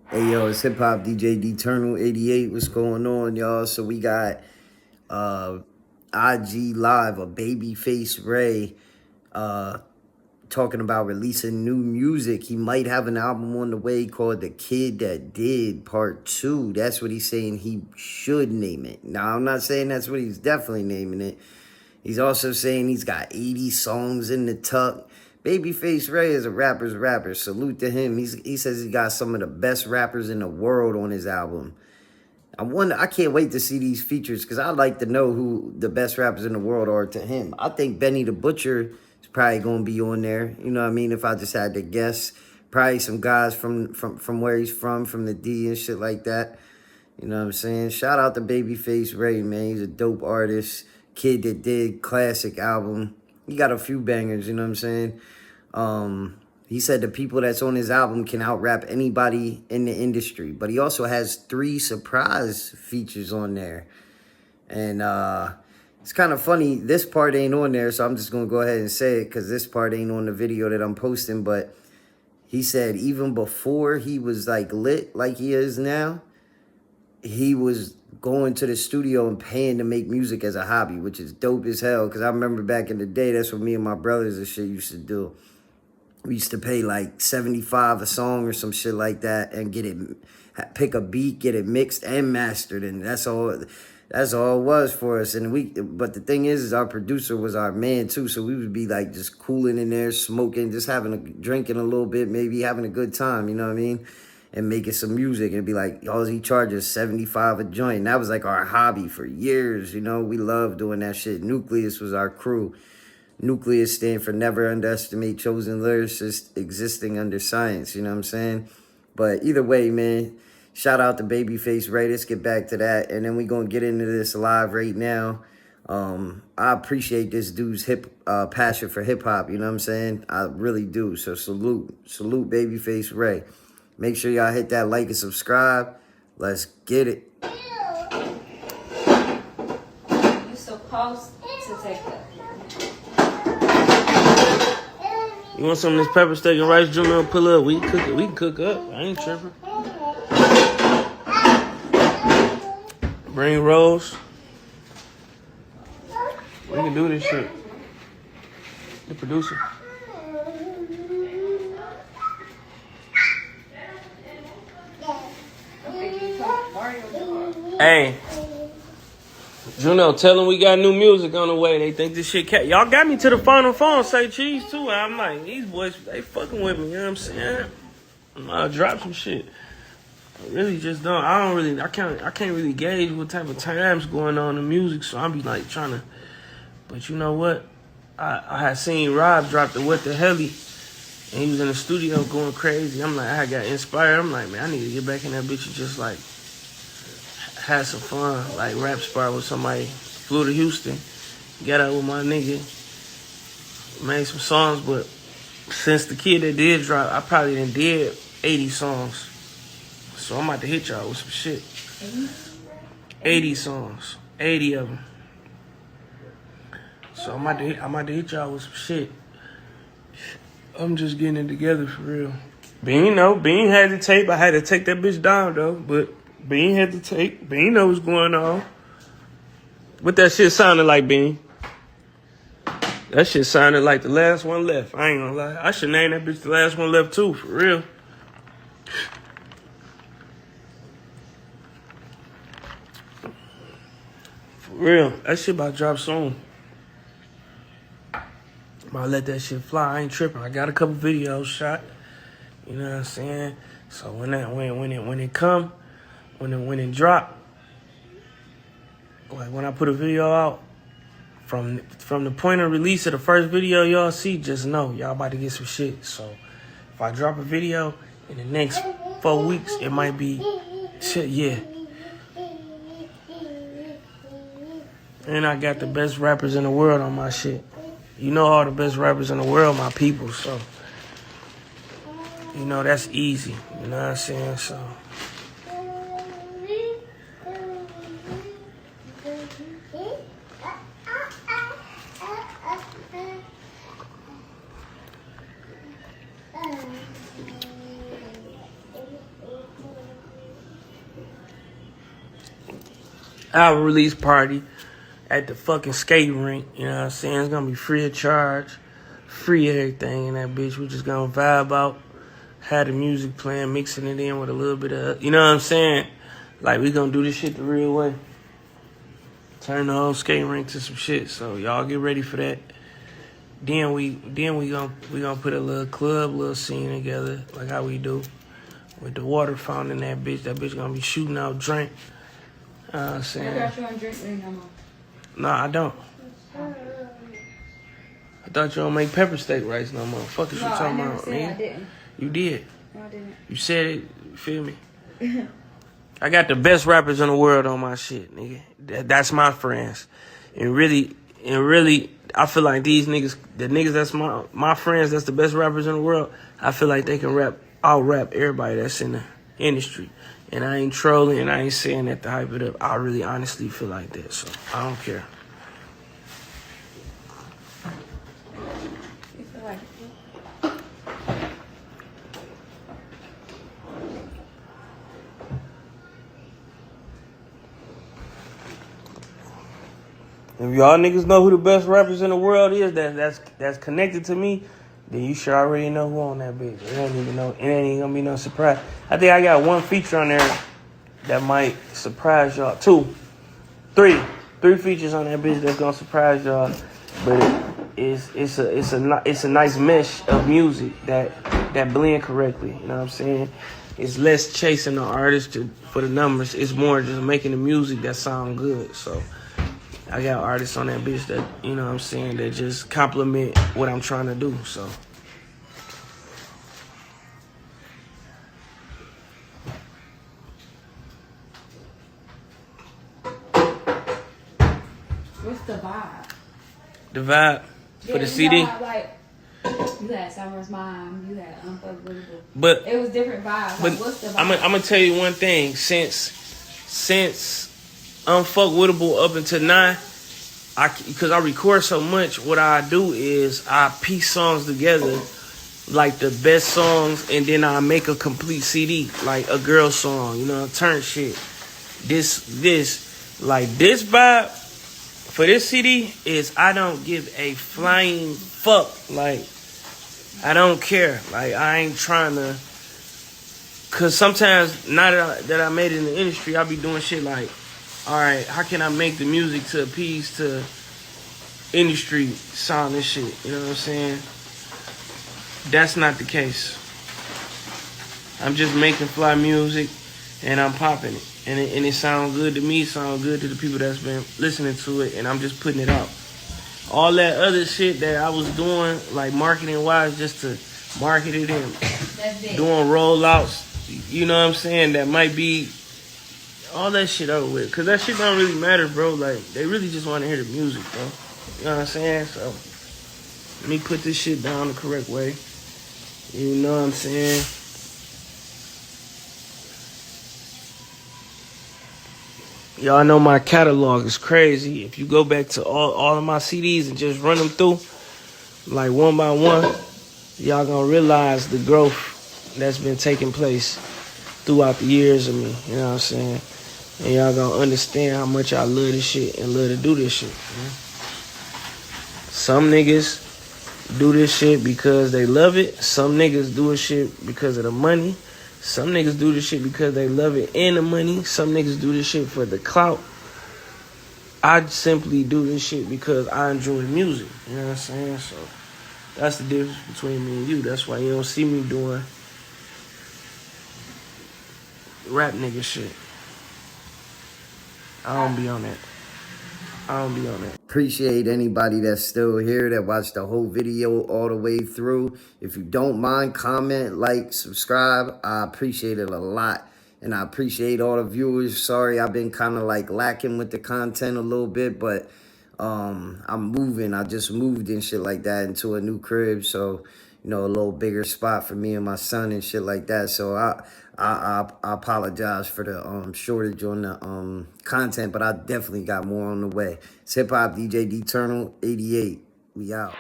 Hey yo, it's Hip Hop DJ Eternal 88. What's going on, y'all? So we got IG Live, a Babyface Ray, talking about releasing new music. He might have an album on the way called The Kid That Did Part 2. That's what he's saying he should name it. Now, I'm not saying that's what he's definitely naming it. He's also saying he's got 80 songs in the tuck. Babyface Ray is a rapper's rapper. Salute to him. He says he got some of the best rappers in the world on his album. I can't wait to see these features because I'd like to know who the best rappers in the world are to him. I think Benny the Butcher is probably going to be on there. You know what I mean? If I just had to guess. Probably some guys from where he's from the D and shit like that. You know what I'm saying? Shout out to Babyface Ray, man. He's a dope artist. Kid That Did classic album. He got a few bangers, you know what I'm saying? He said the people that's on his album can out-rap anybody in the industry. But he also has 3 surprise features on there. And it's kind of funny. This part ain't on there, so I'm just going to go ahead and say it because this part ain't on the video that I'm posting. But he said even before he was, like, lit like he is now, he was going to the studio and paying to make music as a hobby, which is dope as hell. Because I remember back in the day, that's what me and my brothers and shit used to do. We used to pay like $75 a song or some shit like that and get it, pick a beat, get it mixed and mastered. And that's all it was for us. And but the thing is our producer was our man too. So we would be like just cooling in there, smoking, just drinking a little bit, maybe having a good time, you know what I mean? And making some music and be like, all he charges $75 a joint. And that was like our hobby for years, you know? We loved doing that shit. Nucleus was our crew. Nucleus stand for never underestimate chosen lyricists existing under science, you know what I'm saying? But either way, man, shout out to Babyface Ray. Let's get back to that. And then we going to get into this live right now. I appreciate this dude's passion for hip-hop, you know what I'm saying? I really do. So salute Babyface Ray. Make sure y'all hit that like and subscribe. Let's get it. You're supposed to take that. You want some of this pepper steak and rice, Junior? Pull up. We can cook it. We can cook up. I ain't tripping. Bring rolls. We can do this shit. The producer. Hey, Juno, tell them we got new music on the way. They think this shit y'all got me to the final phone, say cheese too. I'm like, these boys, they fucking with me, you know what I'm saying? I'm gonna drop some shit. I really just don't. I can't really gauge what type of times going on in music, so I'll be like trying to. But you know what? I had seen Rob drop the What the Helly, and he was in the studio going crazy. I'm like, I got inspired. I'm like, man, I need to get back in that bitch and just like had some fun, like rap spar with somebody. Flew to Houston, got out with my nigga, made some songs. But since the Kid That Did drop, I probably done did 80 songs. So I'm about to hit y'all with some shit. 80 songs, 80 of them. So I'm about to hit y'all with some shit. I'm just getting it together for real. Bean had the tape. I had to take that bitch down though, but Bean had the tape. Bean know what's going on. What that shit sounded like, Bean? That shit sounded like the last one left. I ain't gonna lie. I should name that bitch the last one left too, for real. For real. That shit about to drop soon. I'm about to let that shit fly. I ain't tripping. I got a couple videos shot. You know what I'm saying? So when it drop, like when I put a video out, from the point of release of the first video y'all see, just know y'all about to get some shit. So if I drop a video in the next 4 weeks, it might be shit, yeah. And I got the best rappers in the world on my shit. You know all the best rappers in the world, my people, so you know that's easy. You know what I'm saying? So album release party at the fucking skating rink. You know what I'm saying? It's gonna be free of charge, free everything in that bitch. We just gonna vibe out, have the music playing, mixing it in with a little bit of, you know what I'm saying? Like, we gonna do this shit the real way. Turn the whole skating rink to some shit. So y'all get ready for that. Then we gonna put a little club, little scene together, like how we do. With the water fountain in that bitch. That bitch gonna be shooting out drink. I'm saying. I got you on drink no more. Nah, I don't. I thought you don't make pepper steak rice no more. Fuck is you talking about, nigga? I didn't. You did. No, I didn't. You said it. You feel me? I got the best rappers in the world on my shit, nigga. That's my friends. And really, I feel like these niggas, the niggas that's my friends, that's the best rappers in the world, I feel like they can out rap everybody that's in the industry. And I ain't trolling and I ain't saying that to hype it up. I really honestly feel like that, so I don't care. You feel like If y'all niggas know who the best rappers in the world is that's connected to me, then you should already know who on that bitch. It ain't even gonna be no surprise. I think I got one feature on there that might surprise y'all. Three features on that bitch that's gonna surprise y'all. But it's a nice mesh of music that blend correctly. You know what I'm saying? It's less chasing the artist for the numbers. It's more just making the music that sound good. So I got artists on that bitch that, you know what I'm saying, that just compliment what I'm trying to do, so. what's the vibe? The vibe for the CD? Like, you had Summer's Mom, you had Unfuckable. But it was different vibes. But like, what's the vibe? I'm gonna tell you one thing. Since Unfuckwittable up until now, because I record so much, what I do is I piece songs together, like the best songs, and then I make a complete CD, like a girl song, you know, turn shit. This vibe for this CD is I don't give a flying fuck. Like, I don't care. Like, I ain't trying to. Cause sometimes, now that I made it in the industry, I be doing shit like, all right, how can I make the music to appease to industry sound and shit? You know what I'm saying? That's not the case. I'm just making fly music and I'm popping it. And it sounds good to me, sounds good to the people that's been listening to it, and I'm just putting it out. All that other shit that I was doing, like marketing wise, just to market it and doing rollouts, you know what I'm saying? That might be all that shit over with. Cause that shit don't really matter, bro. Like, they really just want to hear the music, bro. You know what I'm saying? So, let me put this shit down the correct way. You know what I'm saying? Y'all know my catalog is crazy. If you go back to all of my CDs and just run them through, like one by one, y'all gonna realize the growth that's been taking place throughout the years of me. You know what I'm saying? And y'all gonna understand how much I love this shit and love to do this shit. Man. Some niggas do this shit because they love it. Some niggas do this shit because of the money. Some niggas do this shit because they love it and the money. Some niggas do this shit for the clout. I simply do this shit because I enjoy music. You know what I'm saying? So that's the difference between me and you. That's why you don't see me doing rap nigga shit. I don't be on that. Appreciate anybody that's still here that watched the whole video all the way through. If you don't mind, comment, like, subscribe. I appreciate it a lot. And I appreciate all the viewers. Sorry, I've been kind of like lacking with the content a little bit, but I'm moving. I just moved and shit like that into a new crib. So, you know, a little bigger spot for me and my son and shit like that. So I apologize for the shortage on the content, but I definitely got more on the way. It's Hip Hop DJ D-Eternal 88. We out.